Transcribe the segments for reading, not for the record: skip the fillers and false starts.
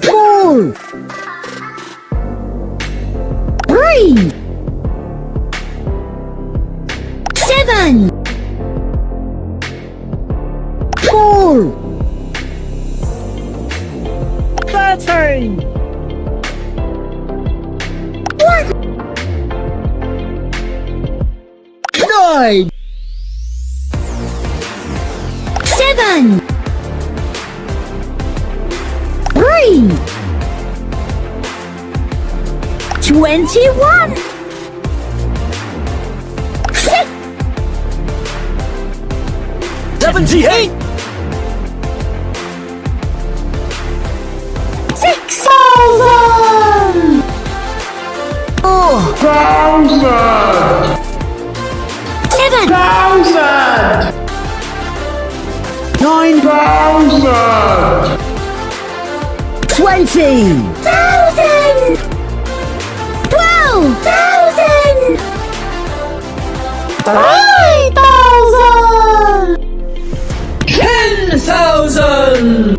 Four. 3. 7. 4. 13. 1. 9. 7. 3. 21. 78. 6,000. 1,000. 7. 1,000. 9,000. 20,000. 12,000. 3,000. 10,000.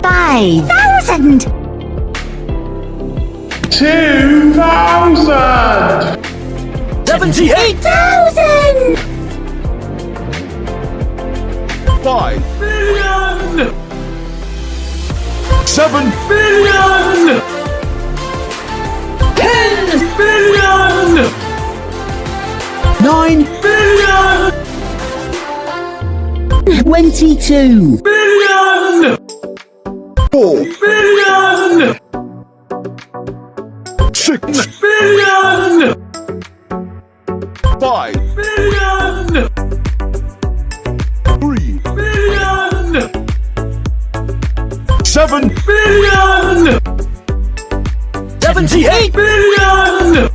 5,000. 2,000. 78,000. 5 million. 7 Billion. 10 billion. 9 billion. 22. Billion. 4 Billion. 6 Billion. 5 Billion. 3 Billion. 7 Billion. 78 billion.